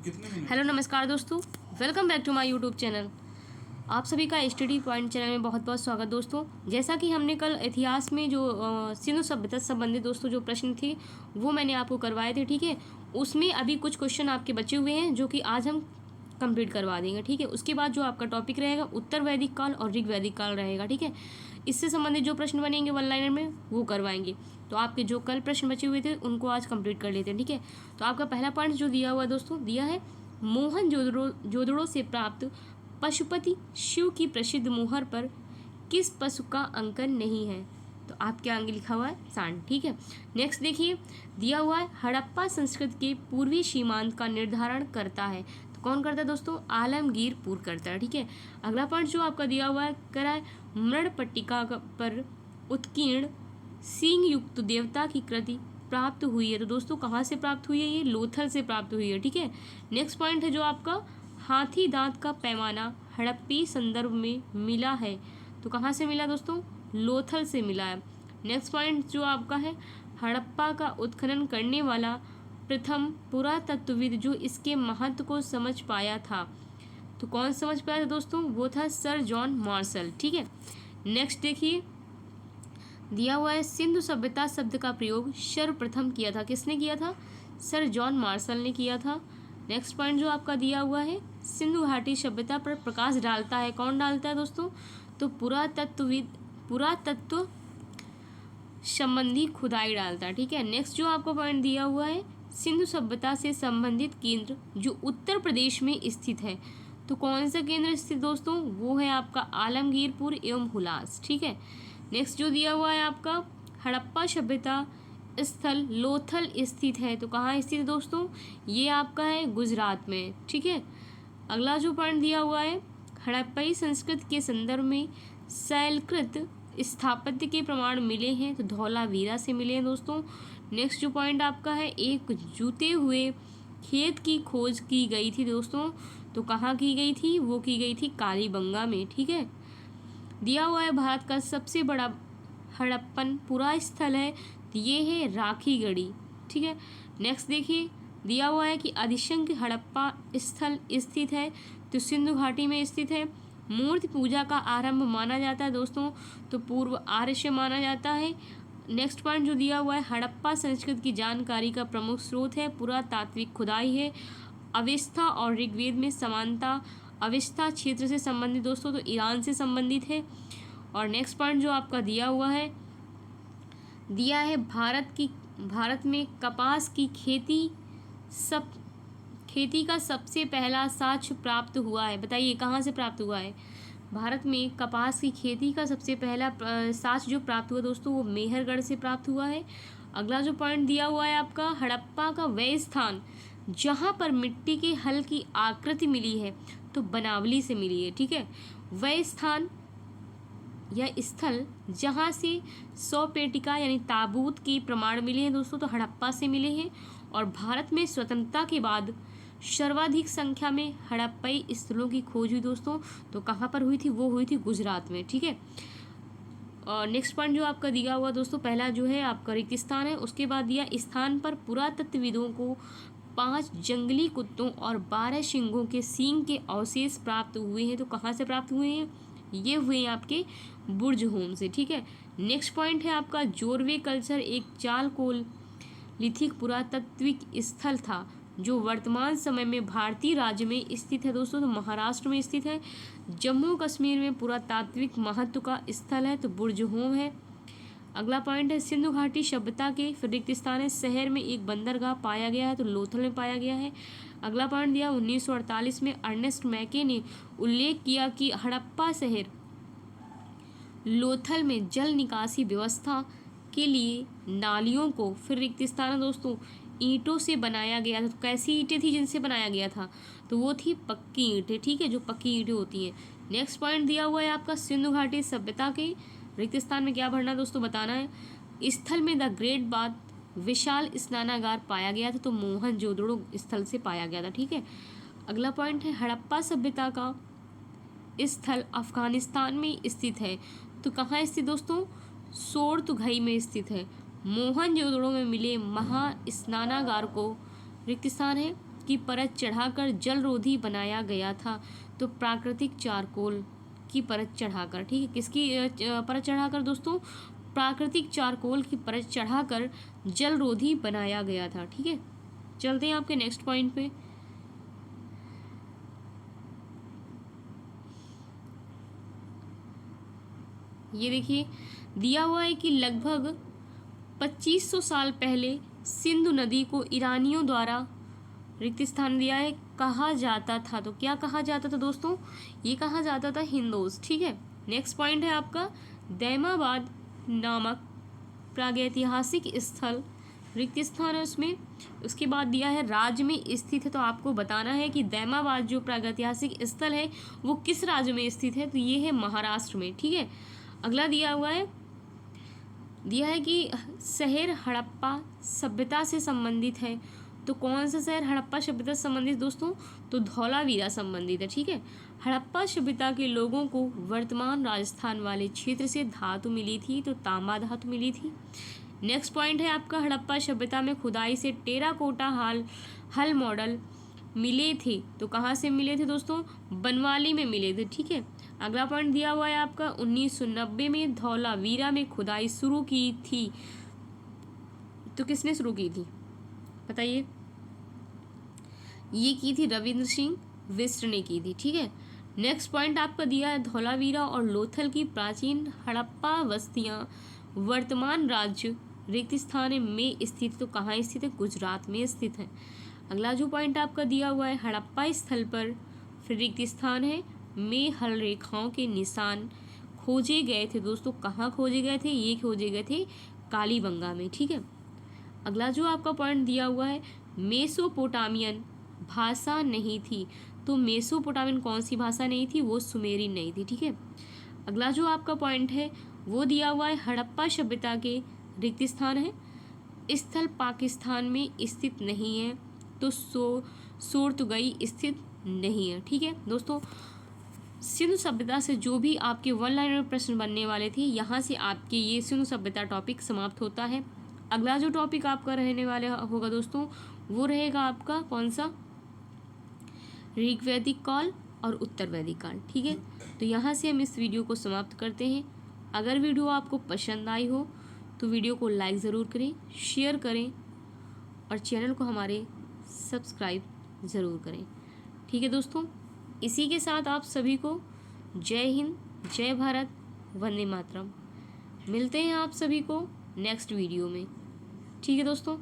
Hello नमस्कार दोस्तों, welcome back to my YouTube channel. आप सभी का स्टडी पॉइंट चैनल में बहुत बहुत स्वागत दोस्तों। जैसा कि हमने कल इतिहास में जो सिंधु सभ्यता से संबंधित दोस्तों जो प्रश्न थे वो मैंने आपको करवाए थे, ठीक है। उसमें अभी कुछ क्वेश्चन आपके बचे हुए हैं जो कि आज हम कंप्लीट करवा देंगे, ठीक है। उसके बाद जो आपका टॉपिक रहेगा उत्तर वैदिक काल और ऋग वैदिक काल रहेगा, ठीक है। इससे संबंधित जो प्रश्न बनेंगे वन लाइनर में वो करवाएंगे। तो आपके जो कल प्रश्न बचे हुए थे उनको आज कंप्लीट कर लेते हैं, ठीक है। तो आपका पहला पॉइंट जो दिया हुआ दोस्तों दिया है, मोहनजोदड़ो से प्राप्त पशुपति शिव की प्रसिद्ध मोहर पर किस पशु का अंकन नहीं है। तो आपके आगे लिखा हुआ है सांड, ठीक है। नेक्स्ट देखिए, दिया हुआ है हड़प्पा संस्कृत के पूर्वी सीमांत का निर्धारण करता है। तो कौन करता है दोस्तों? आलमगीरपुर करता है, ठीक है। अगला पॉइंट जो आपका दिया हुआ है करा है मृण पट्टिका पर उत्कीर्ण सिंह युक्त देवता की कृति प्राप्त हुई है। तो दोस्तों कहाँ से प्राप्त हुई है? ये लोथल से प्राप्त हुई है, ठीक है। नेक्स्ट पॉइंट है जो आपका हाथी दांत का पैमाना हड़प्पी संदर्भ में मिला है। तो कहाँ से मिला दोस्तों? लोथल से मिला है। नेक्स्ट पॉइंट जो आपका है, हड़प्पा का उत्खनन करने वाला प्रथम पुरातत्वविद जो इसके महत्व को समझ पाया था। तो कौन समझ पाया था दोस्तों? वो था सर जॉन मार्शल, ठीक है। नेक्स्ट देखिए, दिया हुआ है सिंधु सभ्यता शब्द का प्रयोग सर्वप्रथम किया था। किसने किया था? सर जॉन मार्शल ने किया था। नेक्स्ट पॉइंट जो आपका दिया हुआ है, सिंधु घाटी सभ्यता पर प्रकाश डालता है। कौन डालता है दोस्तों? तो पुरातत्व संबंधी खुदाई डालता है, ठीक है। नेक्स्ट जो आपको पॉइंट दिया हुआ है, सिंधु सभ्यता से संबंधित केंद्र जो उत्तर प्रदेश में स्थित है। तो कौन सा केंद्र स्थित दोस्तों? वो है आपका आलमगीरपुर एवं हुलास, ठीक है। नेक्स्ट जो दिया हुआ है आपका, हड़प्पा सभ्यता स्थल लोथल स्थित है। तो कहाँ स्थित है दोस्तों? ये आपका है गुजरात में, ठीक है। अगला जो पॉइंट दिया हुआ है, हड़प्पई संस्कृति के संदर्भ में शैलकृत स्थापत्य के प्रमाण मिले हैं। तो धौलावीरा से मिले हैं दोस्तों। नेक्स्ट जो पॉइंट आपका है, एक जूते हुए खेत की खोज की गई थी दोस्तों। तो कहाँ की गई थी? वो की गई थी कालीबंगा में, ठीक है। दिया हुआ है भारत का सबसे बड़ा हड़प्पन पुरा स्थल है। तो ये है राखीगढ़ी, ठीक है। नेक्स्ट देखिए, दिया हुआ है कि अधिशंख्य हड़प्पा स्थल स्थित है। तो सिंधु घाटी में स्थित है। मूर्ति पूजा का आरंभ माना जाता है दोस्तों। तो पूर्व आर्य से माना जाता है। नेक्स्ट पॉइंट जो दिया हुआ है, हड़प्पा संस्कृति की जानकारी का प्रमुख स्रोत है पुरातात्विक खुदाई है। अवेस्ता और ऋग्वेद में समानता, अवेस्ता क्षेत्र से संबंधित दोस्तों तो ईरान से संबंधित है। और नेक्स्ट पॉइंट जो आपका दिया हुआ है, दिया है भारत में कपास की खेती का सबसे पहला साक्ष्य प्राप्त हुआ है। बताइए कहाँ से प्राप्त हुआ है? भारत में कपास की खेती का सबसे पहला साक्ष्य जो प्राप्त हुआ दोस्तों वो मेहरगढ़ से प्राप्त हुआ है। अगला जो पॉइंट दिया हुआ है आपका, हड़प्पा का वह स्थान जहाँ पर मिट्टी के हल की आकृति मिली है तो बनावली से मिली है, ठीक है। वह स्थान या स्थल जहाँ से सौपेटिका यानी ताबूत के प्रमाण मिले हैं दोस्तों तो हड़प्पा से मिले हैं। और भारत में स्वतंत्रता के बाद सर्वाधिक संख्या में हड़प्पई स्थलों की खोज हुई दोस्तों। तो कहाँ पर हुई थी? वो हुई थी गुजरात में, ठीक है। और नेक्स्ट पॉइंट जो आपका दिया हुआ दोस्तों, पहला जो है आपका रेगिस्तान है। उसके बाद दिया स्थान पर पुरातत्वविदों को 5 जंगली कुत्तों और 12 सिंहों के सींग के अवशेष प्राप्त हुए हैं। तो कहाँ से प्राप्त हुए हैं? ये हुए हैं आपके बुर्ज होम से, ठीक है। नेक्स्ट पॉइंट है आपका, जोरवे कल्चर एक चालकोल लिथिक पुरातात्विक स्थल था जो वर्तमान समय में भारतीय राज्य में स्थित है दोस्तों। तो महाराष्ट्र में स्थित है। जम्मू कश्मीर में पुरातात्विक महत्व का स्थल है तो बुर्ज होम है। अगला पॉइंट है, सिंधु घाटी सभ्यता के रिक्त स्थान है शहर में एक बंदरगाह पाया गया है। तो लोथल में पाया गया है। अगला पॉइंट दिया, 1948 में अर्नेस्ट मैके ने उल्लेख किया कि हड़प्पा शहर लोथल में जल निकासी व्यवस्था के लिए नालियों को, फिर रिक्त स्थान है दोस्तों, ईंटों से बनाया गया था। तो कैसी ईंटें थी जिनसे बनाया गया था? तो वो थी पक्की ईंटें, ठीक है, जो पक्की ईंटें होती हैं। नेक्स्ट पॉइंट दिया हुआ है आपका, सिंधु घाटी सभ्यता के रिक्त स्थान में क्या भरना दोस्तों बताना है। स्थल में द ग्रेट बाथ विशाल स्नानागार पाया गया था। तो मोहनजोदड़ो स्थल से पाया गया था, ठीक है। अगला पॉइंट है, हड़प्पा सभ्यता का स्थल अफगानिस्तान में स्थित है। तो कहाँ स्थित दोस्तों? सोरतुघई में स्थित है। मोहनजोदड़ो में मिले महा स्नानागार को रिक्त स्थान है की परत चढ़ाकर जलरोधी बनाया गया था? तो प्राकृतिक चारकोल की परत चढ़ाकर, ठीक है। किसकी परत चढ़ाकर दोस्तों? प्राकृतिक चारकोल की परत चढ़ाकर जलरोधी बनाया गया था, ठीक है। चलते हैं आपके नेक्स्ट पॉइंट पे। ये देखिए दिया हुआ है कि लगभग 2500 साल पहले सिंधु नदी को ईरानियों द्वारा रिक्त स्थान दिया है, कहा जाता था। तो क्या कहा जाता था दोस्तों? ये कहा जाता था हिंदोज, ठीक है। नेक्स्ट पॉइंट है आपका दैमाबाद नामक प्रागैतिहासिक स्थल रिक्त स्थान है उसमें। उसके बाद दिया है राज्य में स्थित है, तो आपको बताना है कि दैमाबाद जो प्रागैतिहासिक स्थल है वो किस राज्य में स्थित है? तो ये है महाराष्ट्र में, ठीक है। अगला दिया है कि शहर हड़प्पा सभ्यता से संबंधित है। तो कौन सा शहर हड़प्पा सभ्यता से संबंधित दोस्तों? तो धौलावीरा संबंधित है, ठीक है। हड़प्पा सभ्यता के लोगों को वर्तमान राजस्थान वाले क्षेत्र से धातु मिली थी, तो तांबा धातु मिली थी। नेक्स्ट पॉइंट है आपका हड़प्पा सभ्यता में खुदाई से टेराकोटा हल मॉडल मिले थे। तो कहाँ से मिले थे दोस्तों? बनवाली में मिले थे, ठीक है। अगला पॉइंट दिया हुआ है आपका 1990 में धौलावीरा में खुदाई शुरू की थी। तो किसने शुरू की थी बताइए? ये की थी रविंद्र सिंह बिष्ट ने की थी, ठीक है। नेक्स्ट पॉइंट आपका दिया है धौलावीरा और लोथल की प्राचीन हड़प्पा बस्तियां वर्तमान राज्य रिक्त स्थान में स्थित। तो कहाँ स्थित है? गुजरात में स्थित है। अगला जो पॉइंट आपका दिया हुआ है हड़प्पा स्थल पर फिर रिक्त स्थान है में हल रेखाओं के निशान खोजे गए थे। दोस्तों कहाँ खोजे गए थे? ये खोजे गए थे कालीबंगा में, ठीक है। अगला जो आपका पॉइंट दिया हुआ है मेसोपोटामियन भाषा नहीं थी। तो मेसोपोटामियन कौन सी भाषा नहीं थी? वो सुमेरी नहीं थी, ठीक है। अगला जो आपका पॉइंट है वो दिया हुआ है हड़प्पा सभ्यता के रिक्त स्थान है स्थल पाकिस्तान में स्थित नहीं है। तो सोरतुगई स्थित नहीं है, ठीक है दोस्तों। सिंधु सभ्यता से जो भी आपके वन लाइनर प्रश्न बनने वाले थे, यहाँ से आपके ये सिंधु सभ्यता टॉपिक समाप्त होता है। अगला जो टॉपिक आपका रहने वाला होगा दोस्तों वो रहेगा आपका कौन सा? ऋग्वैदिक काल और उत्तर वैदिक काल, ठीक है। तो यहाँ से हम इस वीडियो को समाप्त करते हैं। अगर वीडियो आपको पसंद आई हो तो वीडियो को लाइक ज़रूर करें, शेयर करें और चैनल को हमारे सब्सक्राइब ज़रूर करें, ठीक है दोस्तों। इसी के साथ आप सभी को जय हिंद, जय भारत, वंदे मातरम। मिलते हैं आप सभी को नेक्स्ट वीडियो में, ठीक है दोस्तों।